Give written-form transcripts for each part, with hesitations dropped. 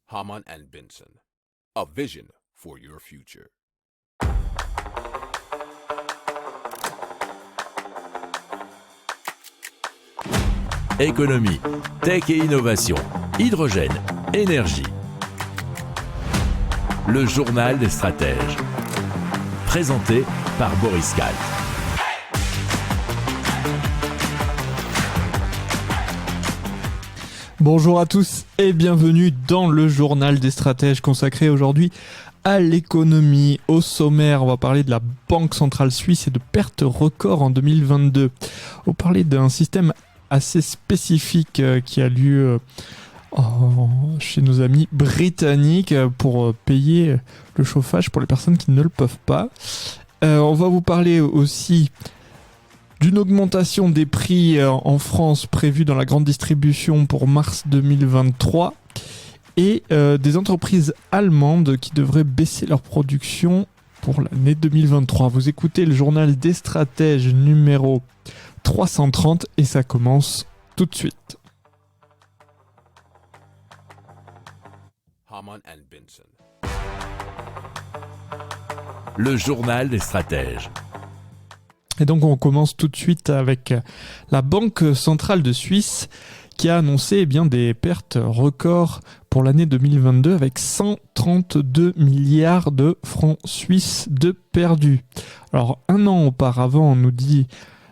Hamann and Benson, a vision for your future. Économie, tech et innovation, hydrogène, énergie. Le journal des stratèges. Présenté par Boris Kalt. Bonjour à tous et bienvenue dans le journal des stratèges consacré aujourd'hui à l'économie. Au sommaire, on va parler de la Banque centrale suisse et de pertes records en 2022. On va parler d'un système assez spécifique qui a lieu chez nos amis britanniques pour payer le chauffage pour les personnes qui ne le peuvent pas. On va vous parler aussi d'une augmentation des prix en France prévue dans la grande distribution pour mars 2023 et des entreprises allemandes qui devraient baisser leur production pour l'année 2023. Vous écoutez le journal des stratèges numéro 330 et ça commence tout de suite. Hamann and Benson. Le journal des stratèges. Et donc on commence tout de suite avec la Banque centrale de Suisse qui a annoncé des pertes records pour l'année 2022 avec 132 milliards de francs suisses de perdus. Alors un an auparavant, on nous dit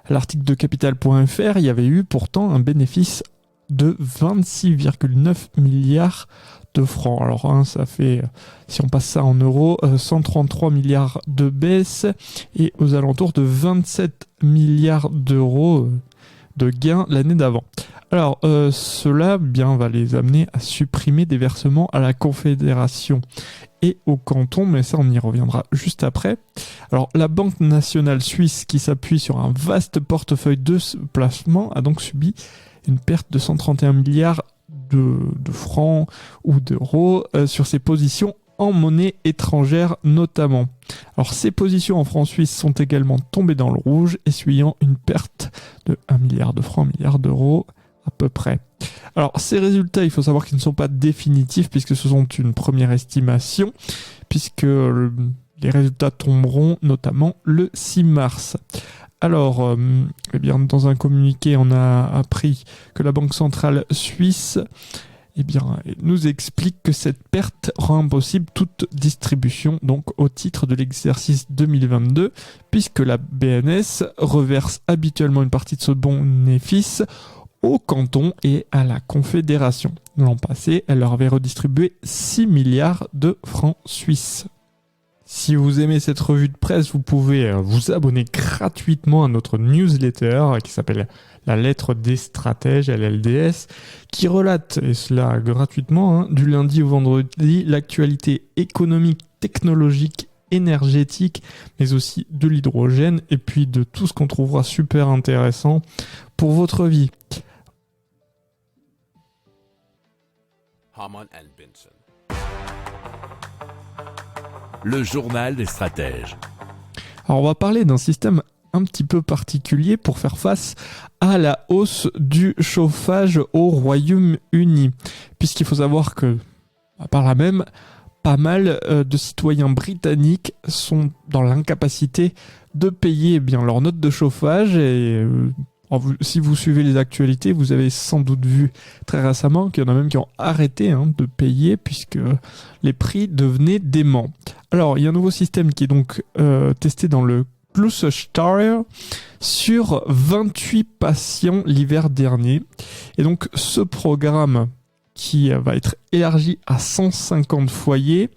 l'article de capital.fr, il y avait eu pourtant un bénéfice de 26,9 milliards de francs. Alors ça fait, si on passe ça en euros, 133 milliards de baisse et aux alentours de 27 milliards d'euros de gains l'année d'avant. Alors cela va les amener à supprimer des versements à la Confédération et au canton, mais ça on y reviendra juste après. Alors la Banque nationale suisse, qui s'appuie sur un vaste portefeuille de placements, a donc subi une perte de 131 milliards de francs ou d'euros sur ses positions en monnaie étrangère notamment. Alors ces positions en francs suisses sont également tombées dans le rouge, essuyant une perte de 1 milliard de francs, 1 milliard d'euros à peu près. Alors ces résultats, il faut savoir qu'ils ne sont pas définitifs puisque ce sont une première estimation, puisque les résultats tomberont notamment le 6 mars. Alors, dans un communiqué, on a appris que la Banque centrale suisse nous explique que cette perte rend impossible toute distribution donc au titre de l'exercice 2022, puisque la BNS reverse habituellement une partie de ce bénéfice au canton et à la Confédération. L'an passé, elle leur avait redistribué 6 milliards de francs suisses. Si vous aimez cette revue de presse, vous pouvez vous abonner gratuitement à notre newsletter qui s'appelle La Lettre des Stratèges, LLDS, qui relate, et cela gratuitement, du lundi au vendredi, l'actualité économique, technologique, énergétique, mais aussi de l'hydrogène, et puis de tout ce qu'on trouvera super intéressant pour votre vie. Hamann and Benson. Le journal des stratèges. Alors on va parler d'un système un petit peu particulier pour faire face à la hausse du chauffage au Royaume-Uni. Puisqu'il faut savoir que, par là même, pas mal de citoyens britanniques sont dans l'incapacité de payer leur note de chauffage et si vous suivez les actualités, vous avez sans doute vu très récemment qu'il y en a même qui ont arrêté de payer puisque les prix devenaient déments. Alors, il y a un nouveau système qui est donc testé dans le Gloucestershire sur 28 patients l'hiver dernier. Et donc, ce programme qui va être élargi à 150 foyers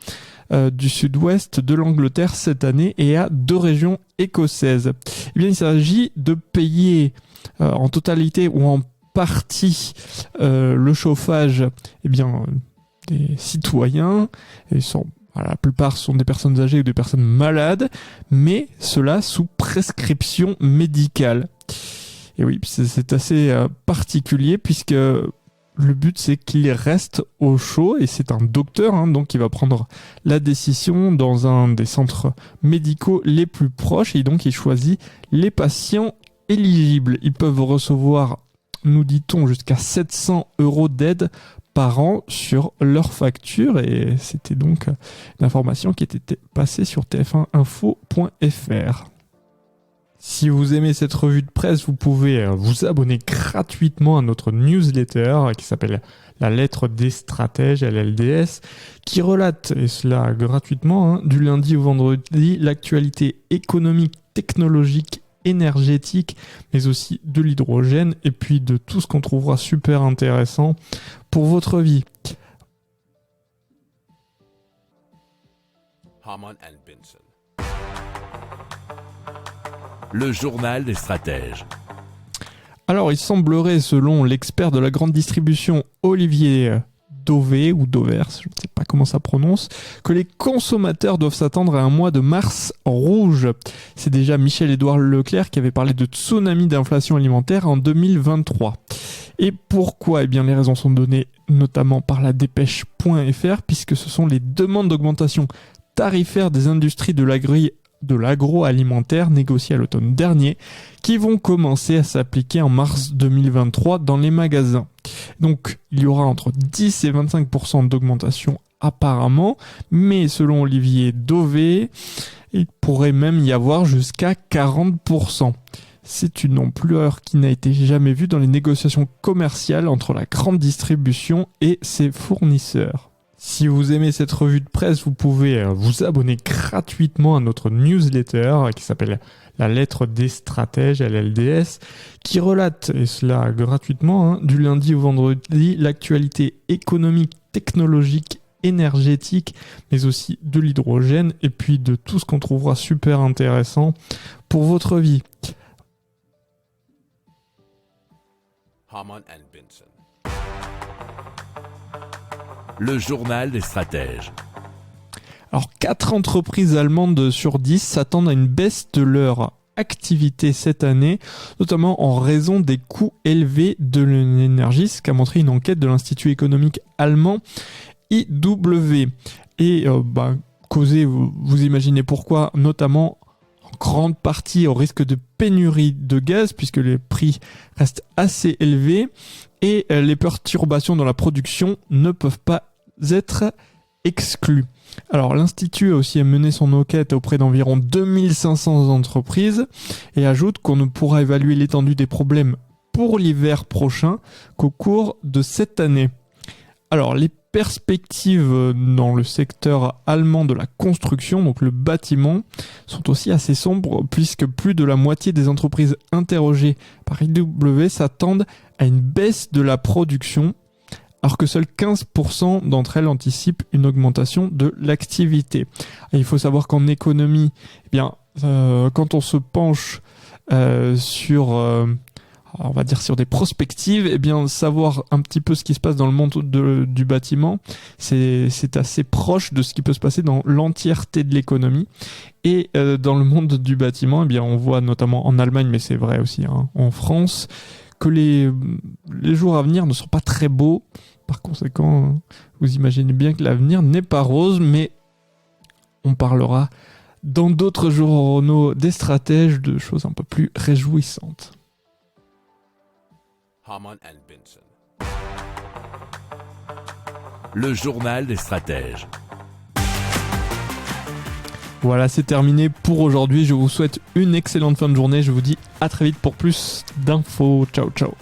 du sud-ouest de l'Angleterre cette année et à 2 régions écossaises. Il s'agit de payer en totalité ou en partie le chauffage des citoyens. La plupart sont des personnes âgées ou des personnes malades, mais cela sous prescription médicale. Et oui, c'est assez particulier puisque le but c'est qu'il reste au chaud et c'est un docteur donc qui va prendre la décision dans un des centres médicaux les plus proches et donc il choisit les patients éligibles. Ils peuvent recevoir, nous dit-on, jusqu'à 700 € d'aide par an sur leur facture, et c'était donc une information qui était passée sur tf1info.fr. Si vous aimez cette revue de presse, vous pouvez vous abonner gratuitement à notre newsletter qui s'appelle La Lettre des Stratèges, LLDS, qui relate, et cela gratuitement, du lundi au vendredi, l'actualité économique, technologique, énergétique, mais aussi de l'hydrogène, et puis de tout ce qu'on trouvera super intéressant pour votre vie. Harman and Benson. Le journal des stratèges. Alors, il semblerait, selon l'expert de la grande distribution Olivier Dauvé, ou Dauvers, je ne sais pas comment ça prononce, que les consommateurs doivent s'attendre à un mois de mars rouge. C'est déjà Michel-Édouard Leclerc qui avait parlé de tsunami d'inflation alimentaire en 2023. Et pourquoi ? Eh bien, les raisons sont données notamment par la dépêche.fr, puisque ce sont les demandes d'augmentation tarifaire des industries de l'agroalimentaire négociées à l'automne dernier qui vont commencer à s'appliquer en mars 2023 dans les magasins. Donc il y aura entre 10 et 25% d'augmentation apparemment, mais selon Olivier Dauvé, il pourrait même y avoir jusqu'à 40%. C'est une ampleur qui n'a été jamais vue dans les négociations commerciales entre la grande distribution et ses fournisseurs. Si vous aimez cette revue de presse, vous pouvez vous abonner gratuitement à notre newsletter qui s'appelle La Lettre des Stratèges, LLDS, qui relate, et cela gratuitement, du lundi au vendredi, l'actualité économique, technologique, énergétique, mais aussi de l'hydrogène, et puis de tout ce qu'on trouvera super intéressant pour votre vie. Harman and Benson. Le journal des stratèges. Alors, 4 entreprises allemandes sur 10 s'attendent à une baisse de leur activité cette année, notamment en raison des coûts élevés de l'énergie, ce qu'a montré une enquête de l'Institut économique allemand IW. Et causé, vous imaginez pourquoi, notamment en grande partie au risque de pénurie de gaz, puisque les prix restent assez élevés, et les perturbations dans la production ne peuvent pas être exclues. Alors l'Institut a aussi mené son enquête auprès d'environ 2500 entreprises et ajoute qu'on ne pourra évaluer l'étendue des problèmes pour l'hiver prochain qu'au cours de cette année. Alors les perspectives dans le secteur allemand de la construction, donc le bâtiment, sont aussi assez sombres puisque plus de la moitié des entreprises interrogées par IW s'attendent à une baisse de la production, alors que seuls 15% d'entre elles anticipent une augmentation de l'activité. Et il faut savoir qu'en économie, quand on se penche sur des prospectives, savoir un petit peu ce qui se passe dans le monde du bâtiment, c'est assez proche de ce qui peut se passer dans l'entièreté de l'économie. Et dans le monde du bâtiment, on voit notamment en Allemagne, mais c'est vrai aussi en France, que les jours à venir ne sont pas très beaux. Par conséquent, vous imaginez bien que l'avenir n'est pas rose, mais on parlera dans d'autres journaux des stratèges de choses un peu plus réjouissantes. Harman and Benson. Le journal des stratèges. Voilà, c'est terminé pour aujourd'hui. Je vous souhaite une excellente fin de journée. Je vous dis à très vite pour plus d'infos. Ciao, ciao.